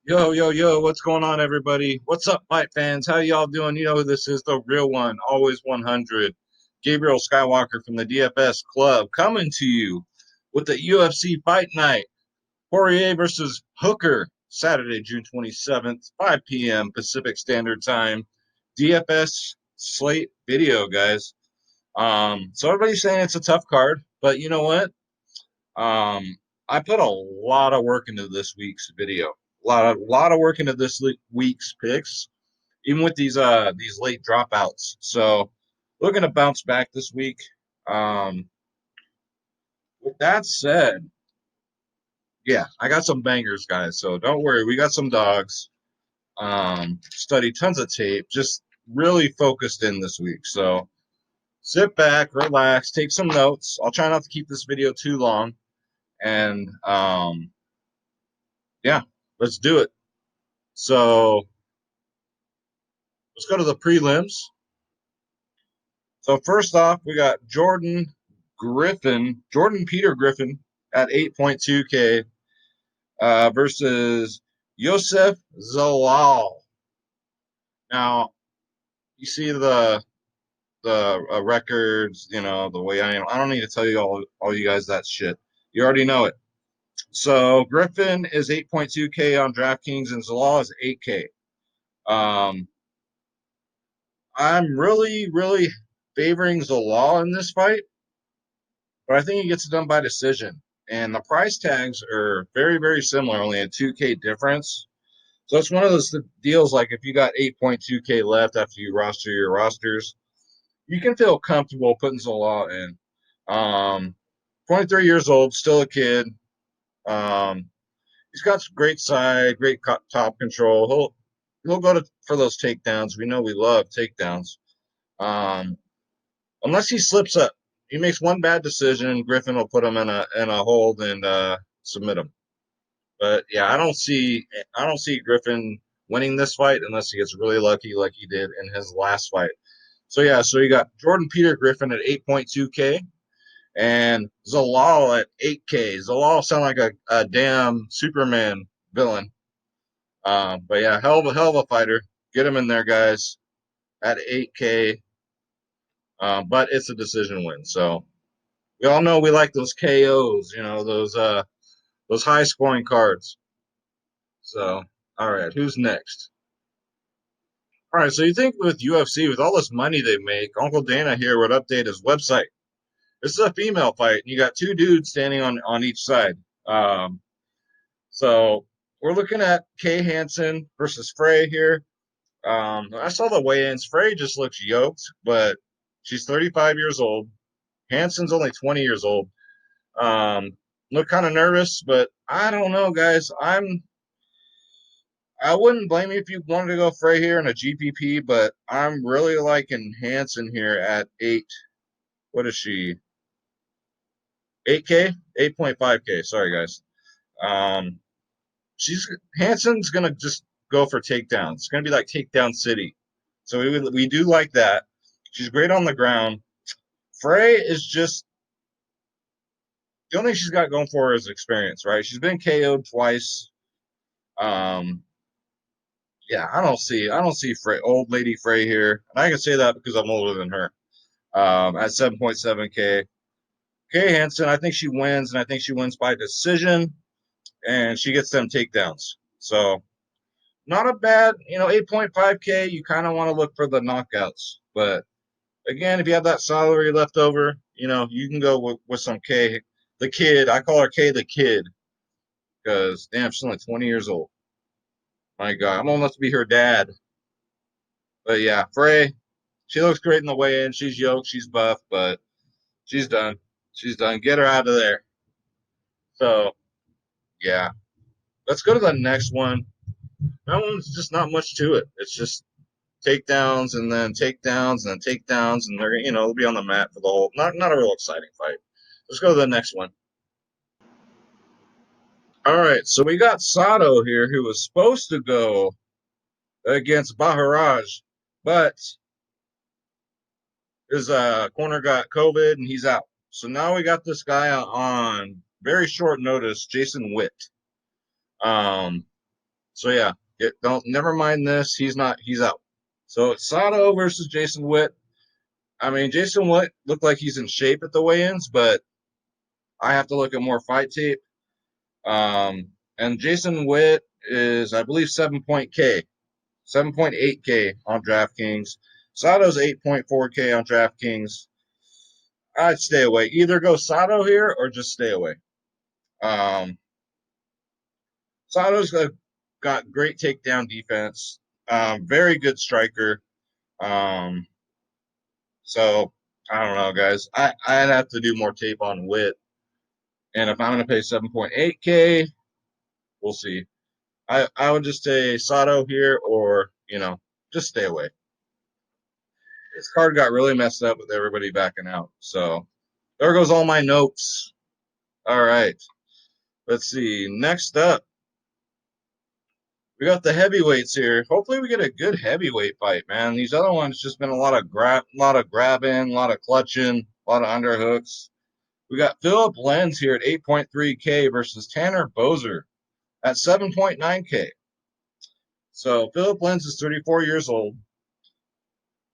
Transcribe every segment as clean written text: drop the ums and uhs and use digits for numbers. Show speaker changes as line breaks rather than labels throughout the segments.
Yo, yo, yo, what's going on, everybody? What's up, fight fans? How y'all doing? You know who this is, the real one, always 100. Gabriel Skywalker from the DFS Club coming to you with the UFC Fight Night. Poirier versus Hooker, Saturday, June 27th, 5 p.m. Pacific Standard Time. DFS slate video, guys. So everybody's saying it's a tough card, but you know what? Um, I put a lot of work into this week's video. A lot of work into this week's picks, even with these late dropouts. So looking to bounce back this week. Um, with that said, yeah, I got some bangers, guys. So don't worry, we got some dogs. Study tons of tape, just really focused in this week. So sit back, relax, take some notes. I'll try not to keep this video too long, and yeah, let's do it. So let's go to the prelims. So first off, we got Jordan Peter Griffin at 8.2K versus Youssef Zalal. Now you see the records, you know the way I am. I don't need to tell you all you guys that shit. You already know it. So Griffin is 8.2K on DraftKings and Zalal is 8K. Um, I'm really favoring Zalal in this fight, but I think he gets it done by decision. And the price tags are very similar, only a 2K difference. So it's one of those deals like if you got 8.2K left after you roster your rosters, you can feel comfortable putting Zola in. 23 years old, still a kid. Um, he's got great side, great top control. He'll go for those takedowns. We know we love takedowns. Um, unless he slips up. He makes one bad decision, Griffin will put him in a hold and submit him. But yeah, I don't see Griffin winning this fight unless he gets really lucky like he did in his last fight. So yeah, so you got Jordan Peter Griffin at 8.2K and Zalal at 8K. Zalal sound like a damn Superman villain. But yeah, hell of a fighter. Get him in there, guys, at 8K. But it's a decision win. So we all know we like those KOs, those high scoring cards. So all right, who's next? All right, so you think with UFC, with all this money they make, Uncle Dana here would update his website. This is a female fight, and you got two dudes standing on each side. Um, so we're looking at Kay Hanson versus Frey here. I saw the weigh-ins. Frey just looks yoked, but she's 35 years old. Hanson's only 20 years old. Look kind of nervous, but I don't know, guys. I wouldn't blame you if you wanted to go Frey here in a GPP, but I'm really liking Hanson here at eight. What is she? 8K, 8.5K. Sorry, guys. Um, she's Hanson's gonna just go for takedowns. It's gonna be like takedown city. So we do like that. She's great on the ground. Frey is just the only thing she's got going for her is experience, right? She's been KO'd twice. Um, yeah, I don't see old lady Frey here, and I can say that because I'm older than her. At 7.7K. Kay Hanson, I think she wins, and I think she wins by decision, and she gets them takedowns. So not a bad, 8.5K. You kind of want to look for the knockouts, but again, if you have that salary left over, you can go with some K. The kid, I call her K the kid, because damn, she's only 20 years old. My God, I'm old enough to be her dad. But yeah, Frey, she looks great in the weigh-in. She's yoked, she's buff, but she's done. She's done. Get her out of there. So yeah, let's go to the next one. That one's just not much to it. It's just takedowns and then takedowns and then takedowns, and they'll be on the mat for the whole. Not a real exciting fight. Let's go to the next one. All right, so we got Sato here, who was supposed to go against Baharaj, but his corner got COVID and he's out. So now we got this guy on very short notice, Jason Witt. Um, So yeah, never mind this. He's out. So it's Sato versus Jason Witt. I mean, Jason Witt looked like he's in shape at the weigh-ins, but I have to look at more fight tape. And Jason Witt is, I believe, 7.8K on DraftKings. Sato's 8.4K on DraftKings. I'd stay away. Either go Sato here or just stay away. Sato's got great takedown defense. Very good striker. So I don't know, guys. I'd have to do more tape on Witt. And if I'm going to pay 7.8K, we'll see. I would just say Sato here or, just stay away. This card got really messed up with everybody backing out. So there goes all my notes. All right. Let's see. Next up, we got the heavyweights here. Hopefully we get a good heavyweight fight, man. These other ones just been a lot of grabbing, a lot of clutching, a lot of underhooks. We got Philip Lenz here at 8.3K versus Tanner Bozer at 7.9K. So Philip Lenz is 34 years old.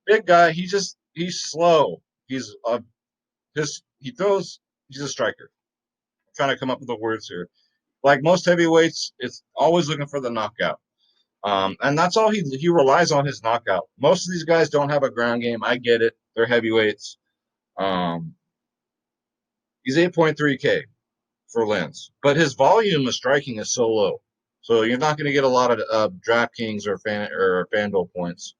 Big guy. He's slow. He's a striker. I'm trying to come up with the words here. Like most heavyweights, it's always looking for the knockout. And that's all he relies on, his knockout. Most of these guys don't have a ground game. I get it. They're heavyweights. He's 8.3K for Lenz, but his volume of striking is so low. So you're not going to get a lot of DraftKings or FanDuel points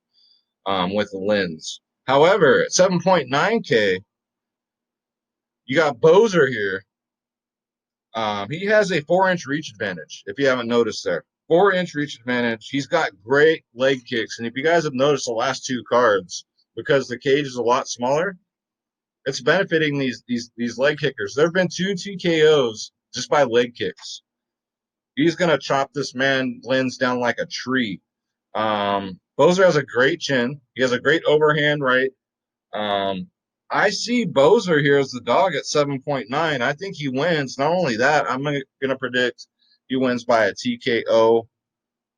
with Lenz. However, at 7.9K, you got Bozer here. He has a 4-inch reach advantage, if you haven't noticed there. 4-inch reach advantage. He's got great leg kicks. And if you guys have noticed the last two cards, because the cage is a lot smaller, it's benefiting these leg kickers. There have been 2 TKOs just by leg kicks. He's going to chop this man Lenz down like a tree. Bozer has a great chin. He has a great overhand right. I see Bozer here as the dog at 7.9. I think he wins. Not only that, I'm going to predict he wins by a TKO.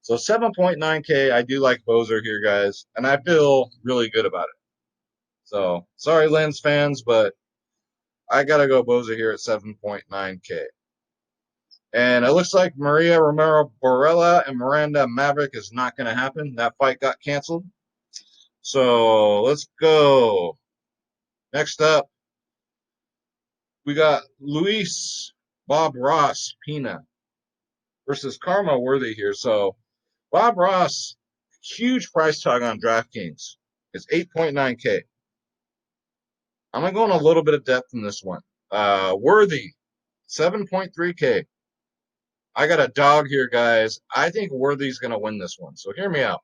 So 7.9K, I do like Bozer here, guys, and I feel really good about it. So sorry, Lenz fans, but I got to go Bozer here at 7.9K. And it looks like Maria Romero Borella and Miranda Maverick is not going to happen. That fight got canceled. So let's go. Next up, we got Luis Bob Ross Pina versus Karma Worthy here. So Bob Ross, huge price tag on DraftKings. It's 8.9K. I'm going to go in a little bit of depth in this one. Worthy, 7.3K. I got a dog here, guys. I think Worthy's going to win this one. So hear me out.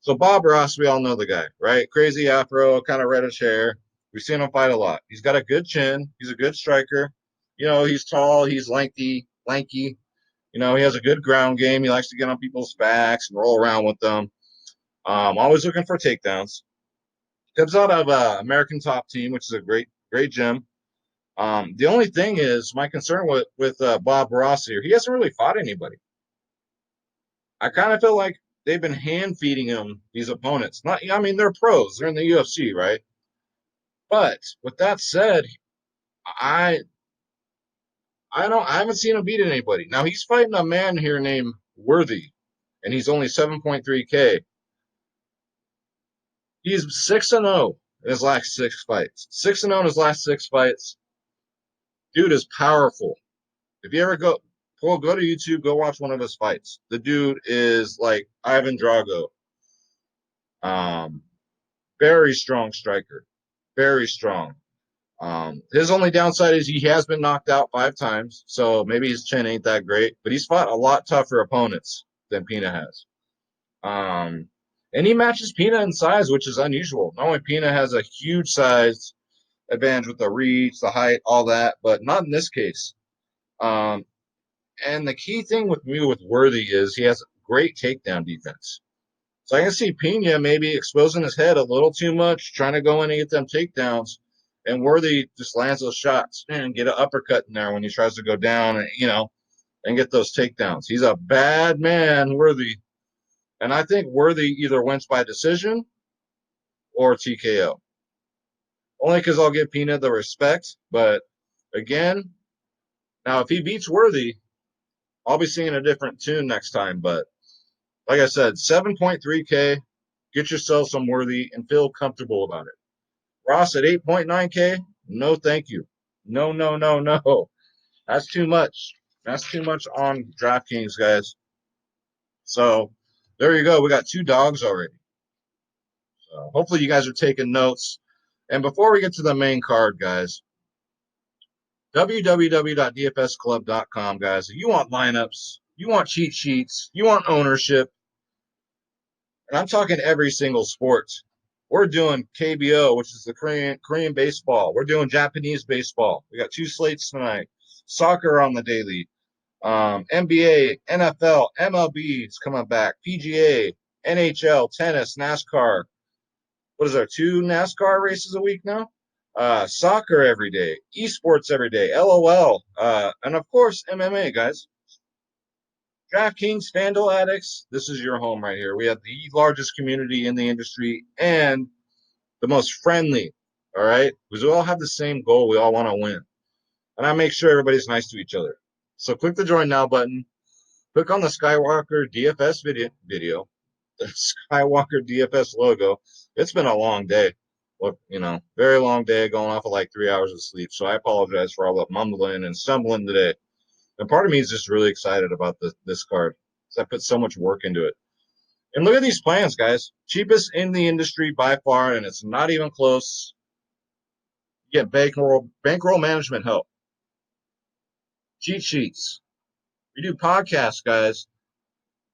So Bob Ross, we all know the guy, right? Crazy afro, kind of reddish hair. We've seen him fight a lot. He's got a good chin. He's a good striker. He's tall. He's lanky. He has a good ground game. He likes to get on people's backs and roll around with them. Always looking for takedowns. Comes out of American Top Team, which is a great gym. The only thing is my concern with Bob Ross here. He hasn't really fought anybody. I kind of feel like they've been hand feeding him these opponents. They're pros. They're in the UFC, right? But with that said, I haven't seen him beat anybody. Now he's fighting a man here named Worthy, and he's only 7.3K. He's 6-0 in his last 6 fights. 6-0 in his last 6 fights. Dude is powerful. If you ever go to YouTube, go watch one of his fights. The dude is like Ivan Drago. Very strong striker. Very strong. His only downside is he has been knocked out 5 times, so maybe his chin ain't that great, but he's fought a lot tougher opponents than Pina has. And he matches Pina in size, which is unusual. Not only Pina has a huge size advantage with the reach, the height, all that, but not in this case. And the key thing with Worthy is he has great takedown defense. So I can see Pina maybe exposing his head a little too much, trying to go in and get them takedowns, and Worthy just lands those shots and get an uppercut in there when he tries to go down. And and get those takedowns. He's a bad man, Worthy. And I think Worthy either wins by decision or TKO. Only because I'll give Peanut the respect. But again, now if he beats Worthy, I'll be singing a different tune next time. But like I said, 7.3K, get yourself some Worthy and feel comfortable about it. Ross at 8.9K, no thank you. No, no, no, no. That's too much. That's too much on DraftKings, guys. So there you go. We got 2 dogs already. So hopefully you guys are taking notes. And before we get to the main card, guys, www.dfsclub.com, guys. If you want lineups, you want cheat sheets, you want ownership, and I'm talking every single sport. We're doing KBO, which is the Korean baseball. We're doing Japanese baseball. We got 2 slates tonight. Soccer on the daily. NBA, NFL, MLB is coming back. PGA, NHL, tennis, NASCAR. What is there? 2 NASCAR races a week now? Soccer every day, esports every day, LOL, and of course MMA, guys. DraftKings, FanDuel addicts, this is your home right here. We have the largest community in the industry and the most friendly. All right, because we all have the same goal. We all want to win, and I make sure everybody's nice to each other. So click the join now button. Click on the Skywalker DFS video, the Skywalker DFS logo. It's been a long day. Look, very long day, going off of like 3 hours of sleep. So I apologize for all the mumbling and stumbling today. And part of me is just really excited about this card because I put so much work into it. And look at these plans, guys. Cheapest in the industry by far, and it's not even close. You get bankroll management help, cheat sheets. We do podcasts, guys.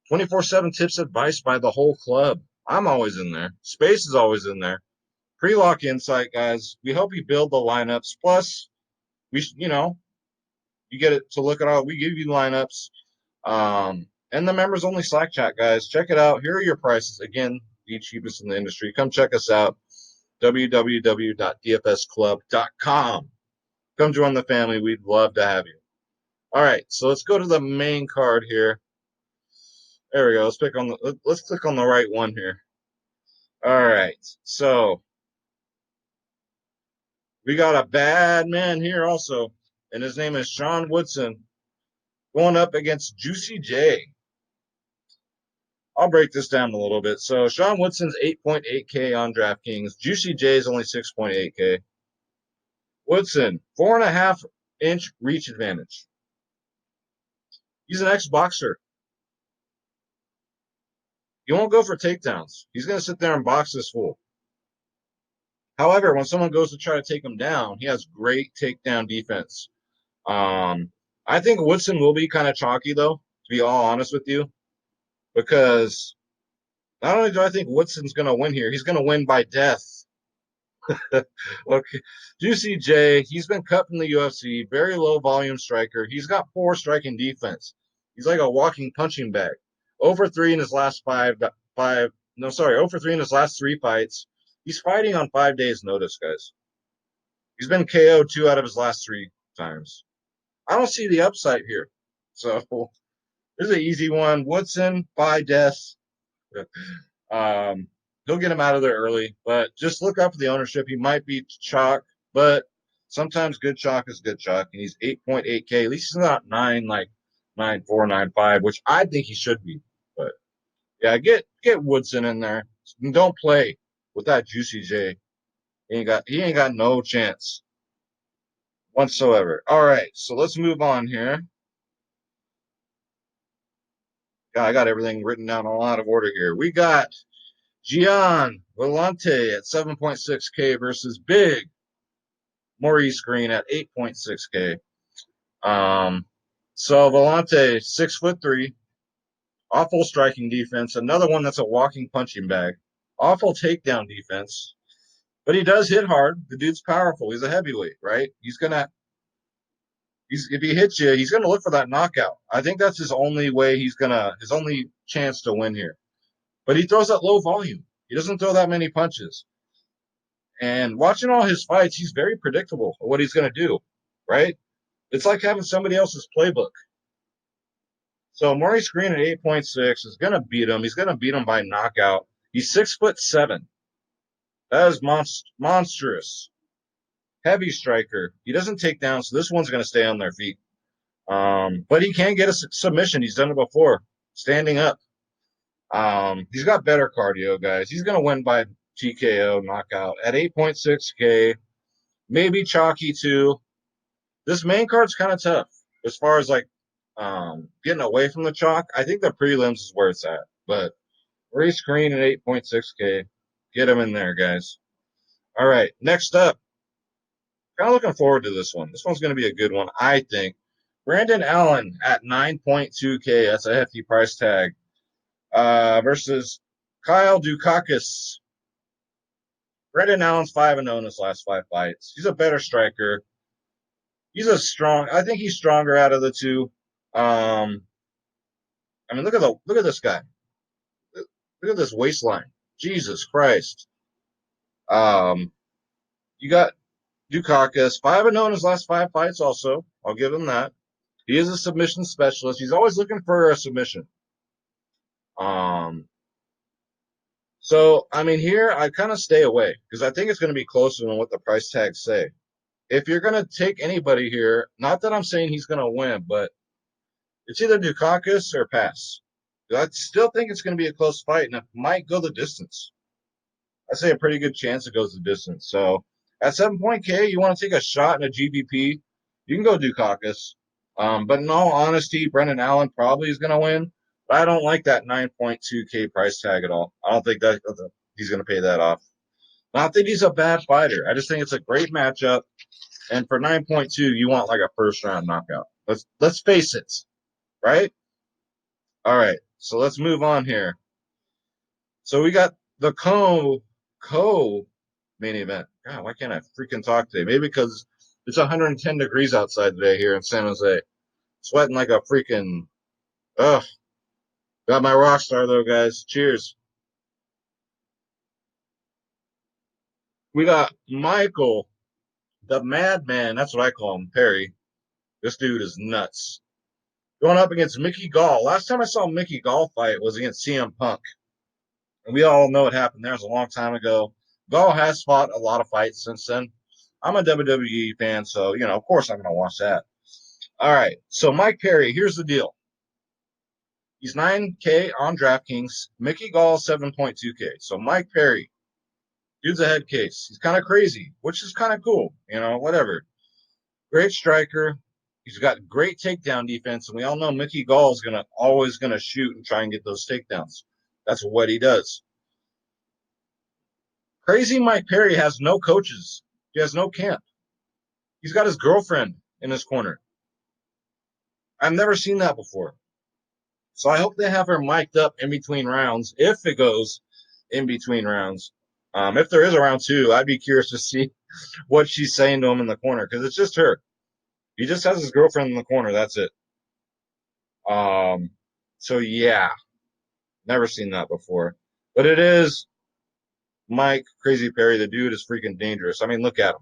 24/7 tips advice by the whole club. I'm always in there. Space is always in there. Pre-lock insight, guys. We help you build the lineups. Plus, you get it to look at all. We give you lineups. And the members only Slack chat, guys. Check it out. Here are your prices. Again, the cheapest in the industry. Come check us out. www.dfsclub.com. Come join the family. We'd love to have you. All right, so let's go to the main card here. There we go. Let's click on the right one here. All right, so we got a bad man here also, and his name is Sean Woodson, going up against Juicy J. I'll break this down a little bit. So Sean Woodson's 8.8K on DraftKings. Juicy J is only 6.8K. Woodson, 4.5-inch reach advantage. He's an ex-boxer. He won't go for takedowns. He's going to sit there and box this fool. However, when someone goes to try to take him down, he has great takedown defense. I think Woodson will be kind of chalky, though, to be all honest with you, because not only do I think Woodson's going to win here, he's going to win by death. Look, Juicy J, he's been cut from the UFC, very low volume striker. He's got poor striking defense. He's like a walking punching bag. 0-3 in his last 3 fights. He's fighting on 5 days' notice, guys. He's been KO'd 2 out of his last 3 times. I don't see the upside here. So this is an easy one. Woodson by death. He'll get him out of there early, but just look up for the ownership. He might be chalk, but sometimes good chalk is good chalk, and he's 8.8K. At least he's not 9, like 9.4, 9.5, which I think he should be. But yeah, get Woodson in there. And don't play with that Juicy J. He ain't got no chance whatsoever. All right, so let's move on here. Yeah, I got everything written down a lot of order here. We got Villante at 7.6K versus Big Maurice Greene at 8.6K. So Villante, 6'3", awful striking defense. Another one that's a walking punching bag. Awful takedown defense. But he does hit hard. The dude's powerful. He's a heavyweight, right? If he hits you, he's gonna look for that knockout. I think that's his only chance to win here. But he throws that low volume. He doesn't throw that many punches. And watching all his fights, he's very predictable of what he's gonna do, right? It's like having somebody else's playbook. So Maurice Greene at 8.6 is going to beat him. He's going to beat him by knockout. He's 6'7". That is monstrous. Heavy striker. He doesn't take down, so this one's going to stay on their feet. But he can get a submission. He's done it before, standing up. He's got better cardio, guys. He's going to win by TKO knockout at 8.6K. Maybe chalky too. This main card's kind of tough as far as like getting away from the chalk. I think the prelims is where it's at. But race Greene at 8.6K. Get him in there, guys. All right, next up. Kind of looking forward to this one. This one's going to be a good one, I think. Brandon Allen at 9.2K. That's a hefty price tag. Versus Kyle Dukakis. Brandon Allen's 5-0 in his last 5 fights. He's a better striker. I think he's stronger out of the two. I mean, look at this guy. Look at this waistline. Jesus Christ. You got Dukakis, 5-0 in his last 5 fights also. I'll give him that. He is a submission specialist. He's always looking for a submission. So, I mean, here I kind of stay away because I think it's going to be closer than what the price tags say. If you're going to take anybody here, not that I'm saying he's going to win, but it's either Dukakis or pass. I still think it's going to be a close fight, and it might go the distance. I say a pretty good chance it goes the distance. So at 7.K, you want to take a shot in a GBP, you can go Dukakis. But in all honesty, Brendan Allen probably is going to win. But I don't like that 9.2K price tag at all. I don't think that he's going to pay that off. Not that he's a bad fighter. I just think it's a great matchup. And for 9.2, you want like a first-round knockout. Let's face it, right? All right, so let's move on here. So we got the co-main event. God, why can't I freaking talk today? Maybe because it's 110 degrees outside today here in San Jose. Sweating like a freaking, ugh. Got my rock star though, guys. Cheers. We got Michael, the madman. That's what I call him, Perry. This dude is nuts. Going up against Mickey Gall. Last time I saw Mickey Gall fight was against CM Punk. And we all know what happened there. It was a long time ago. Gall has fought a lot of fights since then. I'm a WWE fan, so, of course I'm going to watch that. All right, so Mike Perry, here's the deal. He's 9K on DraftKings. Mickey Gall, 7.2K. So Mike Perry, dude's a head case. He's kind of crazy, which is kind of cool, whatever. Great striker. He's got great takedown defense, and we all know Mickey Gall is always going to shoot and try and get those takedowns. That's what he does. Crazy Mike Perry has no coaches. He has no camp. He's got his girlfriend in his corner. I've never seen that before. So I hope they have her mic'd up in between rounds, if it goes in between rounds. If there is a round 2, I'd be curious to see what she's saying to him in the corner, because it's just her. He just has his girlfriend in the corner. That's it. So, yeah. Never seen that before. But it is Mike Crazy Perry. The dude is freaking dangerous. I mean, look at him.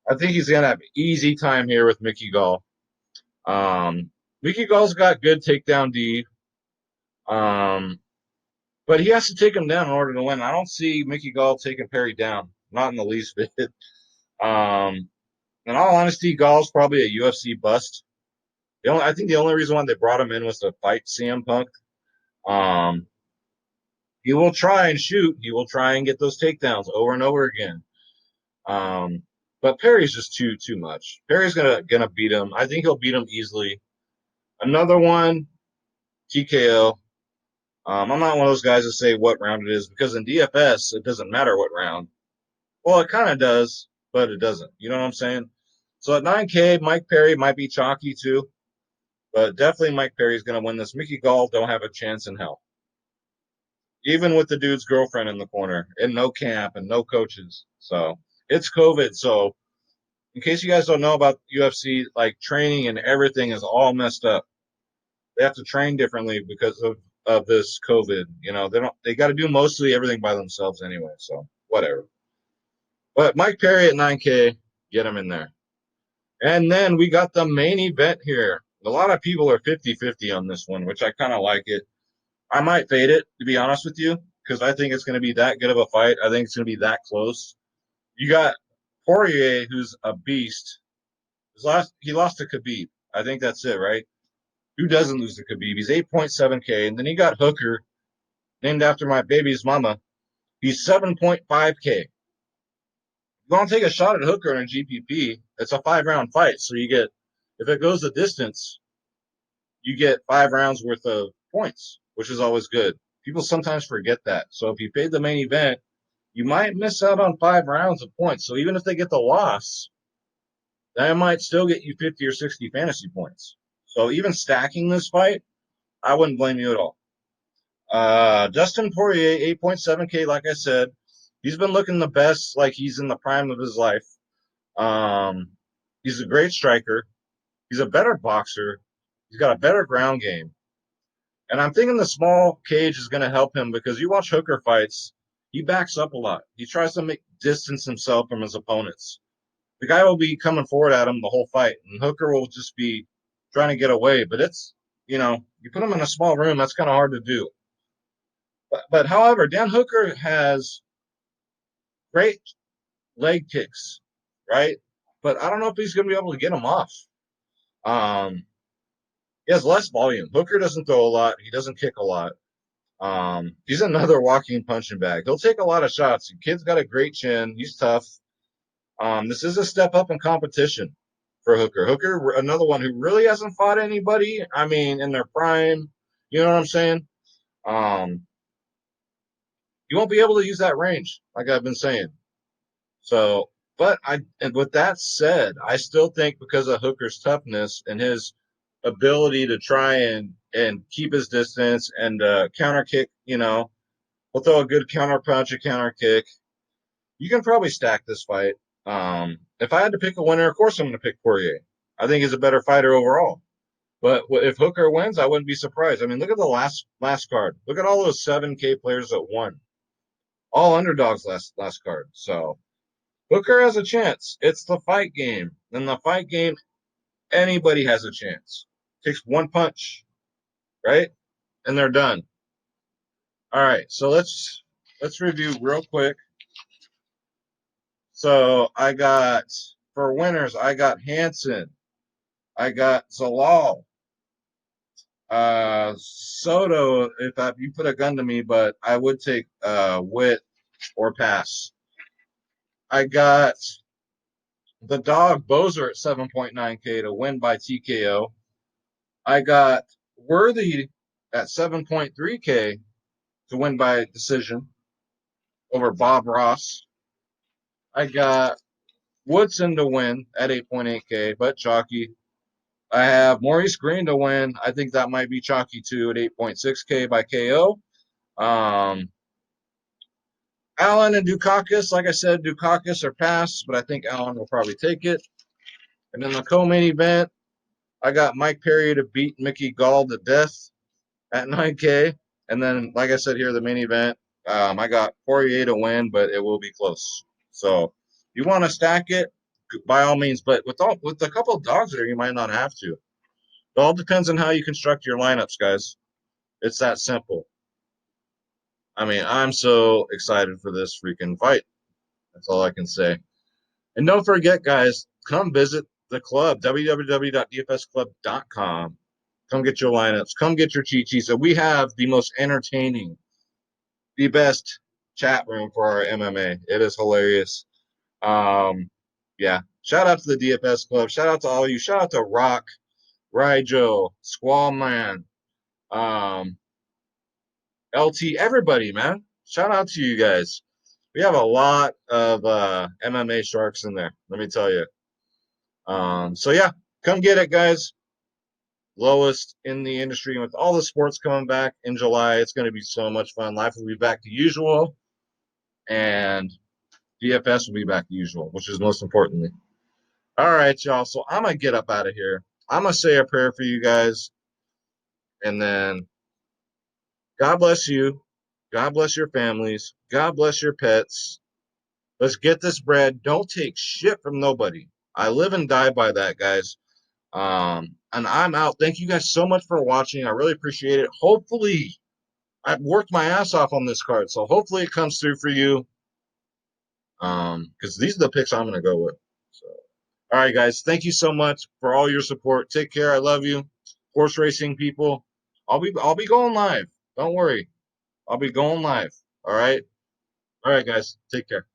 I think he's going to have easy time here with Mickey Gall. Mickey Gall's got good takedown D. But he has to take him down in order to win. I don't see Mickey Gall taking Perry down. Not in the least bit. In all honesty, Gall's probably a UFC bust. I think the only reason why they brought him in was to fight CM Punk. He will try and shoot. He will try and get those takedowns over and over again. But Perry's just too much. Perry's gonna beat him. I think he'll beat him easily. Another one, TKO. I'm not one of those guys that say what round it is, because in DFS it doesn't matter what round. Well, it kind of does, but it doesn't. You know what I'm saying? So at 9K, Mike Perry might be chalky too, but definitely Mike Perry's gonna win this. Mickey Gall don't have a chance in hell. Even with the dude's girlfriend in the corner, and no camp and no coaches. So it's COVID. So in case you guys don't know about UFC, like training and everything is all messed up. They have to train differently because of this COVID. They got to do mostly everything by themselves anyway. So whatever. But Mike Perry at 9K, get him in there. And then we got the main event here. A lot of people are 50-50 on this one, which I kind of like it. I might fade it, to be honest with you, because I think it's going to be that good of a fight. I think it's going to be that close. You got Poirier, who's a beast. He lost to Khabib. I think that's it, right? Who doesn't lose to Khabib? He's 8.7K. And then you got Hooker, named after my baby's mama. He's 7.5K. You want to take a shot at Hooker in a GPP, it's a 5-round fight. So you get, if it goes the distance, you get 5 rounds worth of points, which is always good. People sometimes forget that. So if you paid the main event, you might miss out on 5 rounds of points. So even if they get the loss, that might still get you 50 or 60 fantasy points. So even stacking this fight, I wouldn't blame you at all. Dustin Poirier, 8.7K, like I said. He's been looking the best, like he's in the prime of his life. He's a great striker. He's a better boxer. He's got a better ground game. And I'm thinking the small cage is going to help him because you watch Hooker fights, he backs up a lot. He tries to make distance himself from his opponents. The guy will be coming forward at him the whole fight, and Hooker will just be trying to get away. But it's, you put him in a small room, that's kind of hard to do. But however, Dan Hooker has great leg kicks, right? But I don't know if he's going to be able to get them off. He has less volume. Hooker doesn't throw a lot. He doesn't kick a lot. He's another walking punching bag. He'll take a lot of shots. The kid's got a great chin. He's tough. This is a step up in competition for Hooker. Hooker, another one who really hasn't fought anybody. I mean, in their prime. You know what I'm saying? You won't be able to use that range, like I've been saying. So, and with that said, I still think because of Hooker's toughness and his ability to try and keep his distance and counter kick, he'll throw a good counter punch, a counter kick. You can probably stack this fight. If I had to pick a winner, of course I'm going to pick Poirier. I think he's a better fighter overall. But if Hooker wins, I wouldn't be surprised. I mean, look at the last card. Look at all those 7K players that won. All underdogs last card. So Hooker has a chance. It's the fight game. In the fight game, anybody has a chance. Takes one punch, right? And they're done. All right, so let's review real quick. So for winners, I got Hanson. I got Zalal. Sato, if you put a gun to me, but I would take Witt or pass. I got the dog Bozer at 7.9K to win by TKO. I got Worthy at 7.3K to win by decision over Bob Ross. I got Woodson to win at 8.8K, but chalky. I have Maurice Greene to win. I think that might be chalky too at 8.6K by KO. Allen and Dukakis, like I said, Dukakis are pass, but I think Allen will probably take it. And then the co-main event, I got Mike Perry to beat Mickey Gall to death at 9K. And then, like I said here, the main event, I got Poirier to win, but it will be close. So you want to stack it, by all means. But with a couple of dogs there, you might not have to. It all depends on how you construct your lineups, guys. It's that simple. I mean, I'm so excited for this freaking fight. That's all I can say. And don't forget, guys, come visit the club, www.dfsclub.com. Come get your lineups. Come get your cheat sheets. So we have the most entertaining, the best chat room for our MMA. It is hilarious. Yeah. Shout out to the DFS Club. Shout out to all of you. Shout out to Rock, Ryjo, Squallman, LT, everybody, man. Shout out to you guys. We have a lot of MMA sharks in there, let me tell you. So yeah, come get it, guys. Lowest in the industry. With all the sports coming back in July, it's going to be so much fun. Life will be back to usual, and DFS will be back to usual, which is most importantly. All right, y'all. So I'm going to get up out of here. I'm going to say a prayer for you guys, and then God bless you. God bless your families. God bless your pets. Let's get this bread. Don't take shit from nobody. I live and die by that, guys. And I'm out. Thank you guys so much for watching. I really appreciate it. Hopefully, I've worked my ass off on this card, so hopefully it comes through for you. Because these are the picks I'm gonna go with. So, all right, guys, thank you so much for all your support. Take care. I love you, horse racing people. I'll be going live. Don't worry, I'll be going live. All right, guys, take care.